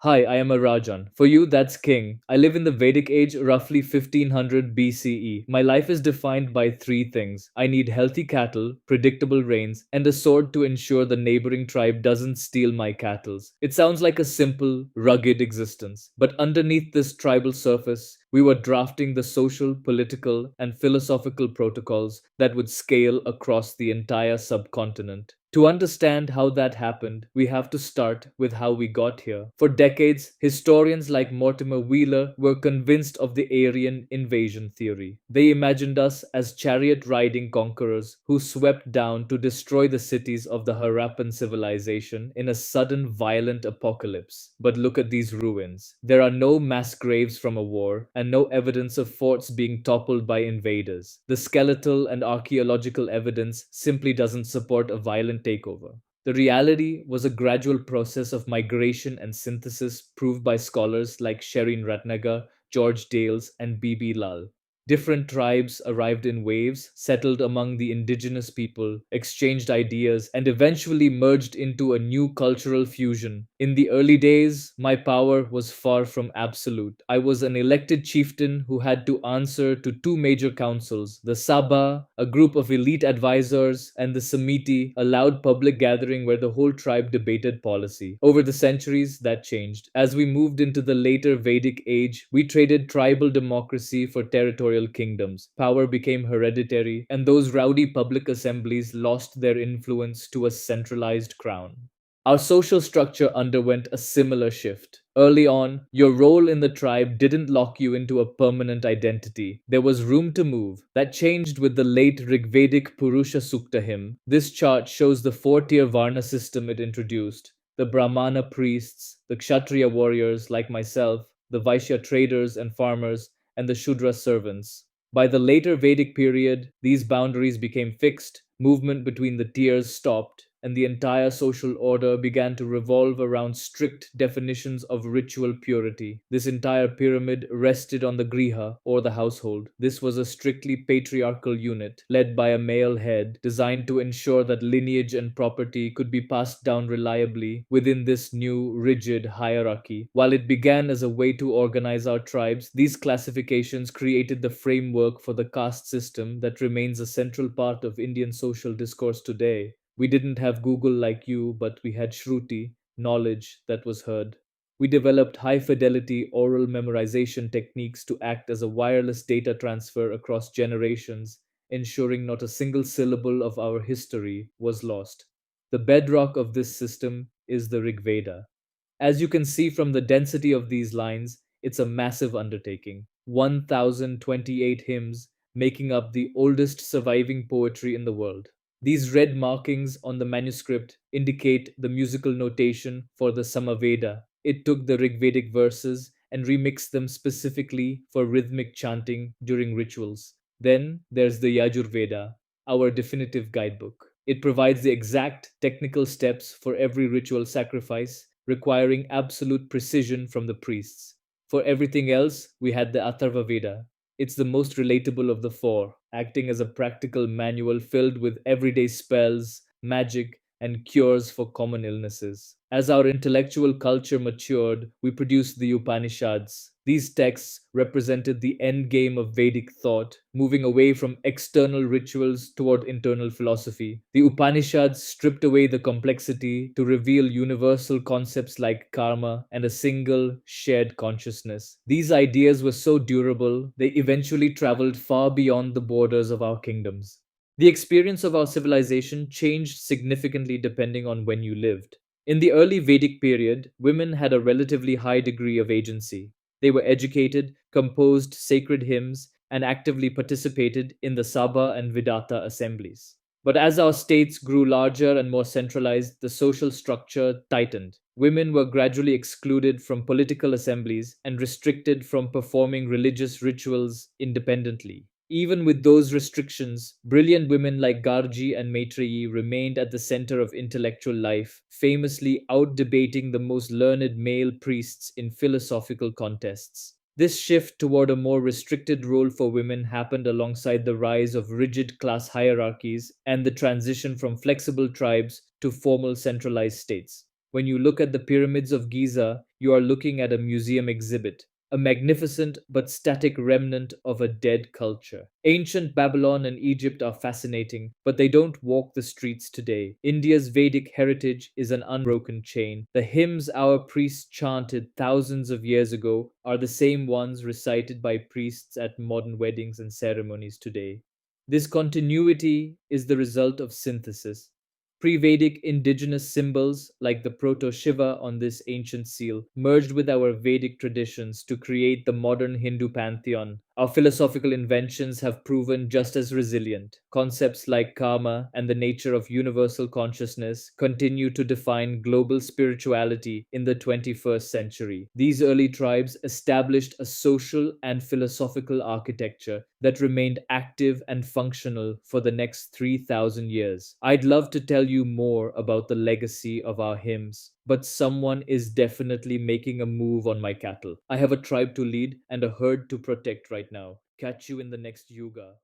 Hi, I am a Rajan. For you, that's king. I live in the Vedic Age, roughly 1500 BCE. My life is defined by three things. I need healthy cattle, predictable rains, and a sword to ensure the neighboring tribe doesn't steal my cattle. It sounds like a simple, rugged existence. But underneath this tribal surface, we were drafting the social, political, and philosophical protocols that would scale across the entire subcontinent. To understand how that happened, we have to start with how we got here. For decades, historians like Mortimer Wheeler were convinced of the Aryan invasion theory. They imagined us as chariot riding conquerors who swept down to destroy the cities of the Harappan civilization in a sudden violent apocalypse. But look at these ruins. There are no mass graves from a war and no evidence of forts being toppled by invaders. The skeletal and archaeological evidence simply doesn't support a violent takeover. The reality was a gradual process of migration and synthesis proved by scholars like Sherin Ratnagar, George Dales, and B.B. Lal. Different tribes arrived in waves, settled among the indigenous people, exchanged ideas, and eventually merged into a new cultural fusion. In the early days, my power was far from absolute. I was an elected chieftain who had to answer to two major councils: the Sabha, a group of elite advisors, and the Samiti, a loud public gathering where the whole tribe debated policy. Over the centuries, that changed. As we moved into the later Vedic age, we traded tribal democracy for territorial kingdoms. Power became hereditary, and those rowdy public assemblies lost their influence to a centralized crown. Our social structure underwent a similar shift. Early on, your role in the tribe didn't lock you into a permanent identity. There was room to move. That changed with the late Rigvedic Purusha Sukta hymn. This chart shows the four-tier Varna system it introduced: the Brahmana priests, the Kshatriya warriors like myself, the Vaishya traders and farmers, and the Shudra servants. By the later Vedic period, these boundaries became fixed, movement between the tiers stopped, and the entire social order began to revolve around strict definitions of ritual purity. This entire pyramid rested on the griha, or the household. This was a strictly patriarchal unit, led by a male head, designed to ensure that lineage and property could be passed down reliably within this new, rigid hierarchy. While it began as a way to organize our tribes, these classifications created the framework for the caste system that remains a central part of Indian social discourse today. We didn't have Google like you, but we had Shruti, knowledge that was heard. We developed high fidelity oral memorization techniques to act as a wireless data transfer across generations, ensuring not a single syllable of our history was lost. The bedrock of this system is the Rigveda. As you can see from the density of these lines, it's a massive undertaking. 1028 hymns, making up the oldest surviving poetry in the world. These red markings on the manuscript indicate the musical notation for the Samaveda. It took the Rigvedic verses and remixed them specifically for rhythmic chanting during rituals. Then there's the Yajurveda, our definitive guidebook. It provides the exact technical steps for every ritual sacrifice, requiring absolute precision from the priests. For everything else, we had the Atharva Veda. It's the most relatable of the four, acting as a practical manual filled with everyday spells, magic, and cures for common illnesses. As our intellectual culture matured, we produced the Upanishads. These texts represented the end game of Vedic thought, moving away from external rituals toward internal philosophy. The Upanishads stripped away the complexity to reveal universal concepts like karma and a single, shared consciousness. These ideas were so durable, they eventually traveled far beyond the borders of our kingdoms. The experience of our civilization changed significantly depending on when you lived. In the early Vedic period, women had a relatively high degree of agency. They were educated, composed sacred hymns, and actively participated in the Sabha and Vedanta assemblies. But as our states grew larger and more centralized, the social structure tightened. Women were gradually excluded from political assemblies and restricted from performing religious rituals independently. Even with those restrictions, brilliant women like Gargi and Maitreyi remained at the center of intellectual life, famously out-debating the most learned male priests in philosophical contests. This shift toward a more restricted role for women happened alongside the rise of rigid class hierarchies and the transition from flexible tribes to formal centralized states. When you look at the pyramids of Giza, you are looking at a museum exhibit, a magnificent but static remnant of a dead culture. Ancient Babylon and Egypt are fascinating, but they don't walk the streets today. India's Vedic heritage is an unbroken chain. The hymns our priests chanted thousands of years ago are the same ones recited by priests at modern weddings and ceremonies today. This continuity is the result of synthesis. Pre Vedic indigenous symbols, like the proto Shiva on this ancient seal, merged with our Vedic traditions to create the modern Hindu pantheon. Our philosophical inventions have proven just as resilient. Concepts like karma and the nature of universal consciousness continue to define global spirituality in the 21st century. These early tribes established a social and philosophical architecture that remained active and functional for the next 3,000 years. I'd love to tell you more about the legacy of our hymns, but someone is definitely making a move on my cattle. I have a tribe to lead and a herd to protect right now. Catch you in the next yuga.